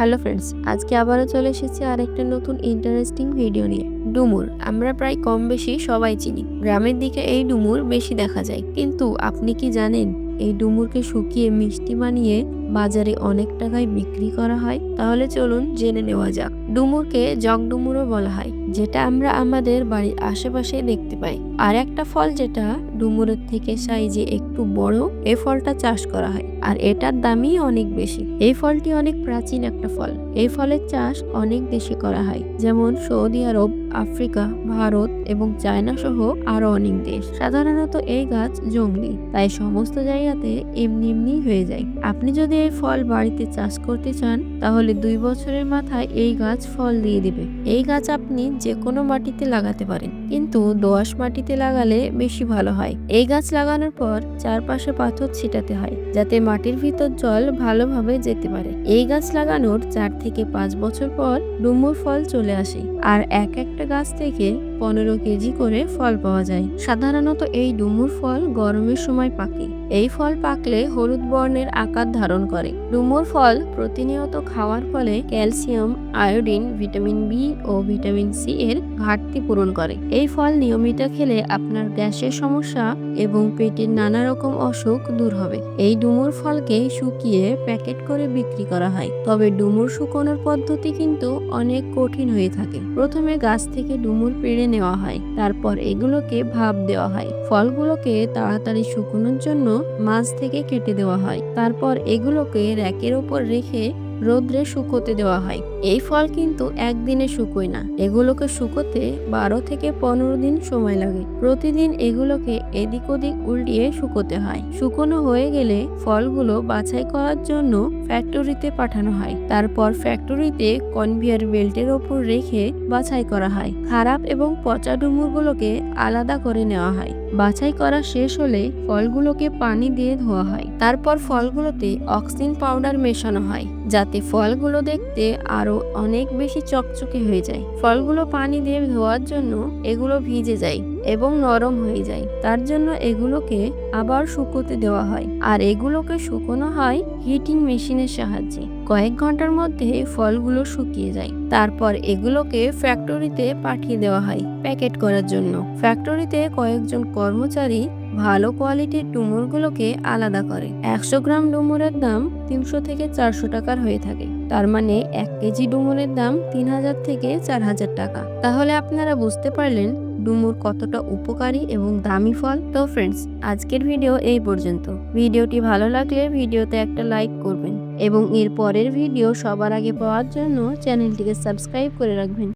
Hello friends, আজকে আবারও চলে এসেছি আরেকটা নতুন ইন্টারেস্টিং ভিডিও নিয়ে। ডুমুর আমরা প্রায় কম বেশি সবাই চিনি। গ্রামের দিকে এই ডুমুর বেশি দেখা যায়, কিন্তু আপনি কি জানেন এই ডুমুরকে শুকিয়ে মিষ্টি বানিয়ে বাজারে অনেক টাকায় বিক্রি করা হয়? তাহলে চলুন জেনে নেওয়া যাক। ডুমুরকে জগ ডুমুরও বলা হয়, যেটা আমরা আমাদের বাড়ির আশেপাশে দেখতে পাই। আর একটা ফল যেটা ডুমুরের থেকে সাইজে একটু বড়, এই ফলটা চাষ করা হয় আর এটার দামই অনেক বেশি। এই ফলটি অনেক প্রাচীন একটা ফল। এই ফলের চাষ অনেক দেশে করা হয়, যেমন সৌদি আরব, আফ্রিকা, ভারত এবং চায়না সহ আরো অনেক দেশ। সাধারণত এই গাছ জঙ্গলি, তাই সমস্ত জায়গাতে এমনি এমনি হয়ে যায়। আপনি যদি এই ফল বাড়িতে চাষ করতে চান, তাহলে 2 বছরের মাথায় এই গাছ ফল দিয়ে দিবে। এই গাছ আপনি যে কোনো মাটিতে লাগাতে পারেন, কিন্তু দোআঁশ মাটিতে লাগালে বেশি ভালো হয়। এই গাছ লাগানোর পর চারপাশে পাথর ছিটাতে হয়, যাতে মাটির ভিতর জল ভালোভাবে যেতে পারে। এই গাছ লাগানোর 4 থেকে 5 বছর পর ডুমুর ফল চলে আসে, আর একটা গাছ থেকে 15 কেজি করে ফল পাওয়া যায়। সাধারণত এই ডুমুর ফল গরমের সময় পাকে। এই ফল পাকলে হলুদ বর্ণের আকার ধারণ করে। ডুমুর ফল প্রতিনিয়ত খাওয়ার ফলে ক্যালসিয়াম, আয়োডিন, ভিটামিন বি ও ভিটামিন সি এর ঘাটতি পূরণ করে। এই ফল নিয়মিত খেলে আপনার গ্যাসের সমস্যা এবং পেটের নানা রকম অসুখ দূর হবে। এই ডুমুর ফলকে শুকিয়ে প্যাকেট করে বিক্রি করা হয়, তবে ডুমুর শুকানোর পদ্ধতি কিন্তু অনেক কঠিন হয়ে থাকে। প্রথমে গাছ থেকে ডুমুর পেড়ে নেওয়া হয়, তারপর এগুলোকে ভাপ দেওয়া হয়। ফলগুলোকে তাড়াতাড়ি শুকানোর জন্য মাছ থেকে কেটে দেওয়া হয়, তারপর এগুলোকে র্যাকের উপর রেখে রোদ্রে শুকোতে দেওয়া হয়। এই ফল কিন্তু একদিনে শুকোয় না, এগুলোকে শুকোতে 12 থেকে 15 দিন সময় লাগে। প্রতিদিন এগুলোকে এদিক ওদিক উল্টিয়ে শুকোতে হয়। শুকনো হয়ে গেলে ফলগুলো বাছাই করার জন্য ফ্যাক্টরিতে পাঠানো হয়। তারপর ফ্যাক্টরিতে কনভেয়ার বেল্টের ওপর রেখে বাছাই করা হয়। খারাপ এবং পচা ডুমুরগুলোকে আলাদা করে নেওয়া হয়। বাছাই করা শেষ হলে ফলগুলোকে পানি দিয়ে ধোয়া হয়। তারপর ফলগুলোতে অক্সিন পাউডার মেশানো হয়, যাতে ফলগুলো দেখতে আরো অনেক বেশি চকচকে হয়ে যায়। ফলগুলো পানি দিয়ে ধোয়ার জন্য এগুলো ভিজে যায় এবং নরম হয়ে যায়, তার জন্য এগুলোকে আবার শুকোতে দেওয়া হয়। আর এগুলোকে শুকোনো হয় হিটিং মেশিনের সাহায্যে। কয়েক ঘন্টার মধ্যে ফলগুলো শুকিয়ে যায়। তারপর এগুলোকে ফ্যাক্টরিতে পাঠিয়ে দেওয়া হয় প্যাকেট করার জন্য। ফ্যাক্টরিতে কয়েকজন কর্মচারী ভালো কোয়ালিটির ডুমুরগুলোকে আলাদা করে। 100 গ্রাম ডুমুরের দাম 300 থেকে 400 টাকার হয়ে থাকে। তার মানে 1 কেজি ডুমুরের দাম 3000 থেকে 4000 টাকা। তাহলে আপনারা বুঝতে পারলেন ডুমুর কতটা উপকারী এবং দামি ফল। তো ফ্রেন্ডস, আজকের ভিডিও এই পর্যন্ত। ভিডিওটি ভালো লাগলে ভিডিওতে একটা লাইক করবেন এবং এর পরের ভিডিও সবার আগে পাওয়ার জন্য চ্যানেলটিকে সাবস্ক্রাইব করে রাখবেন।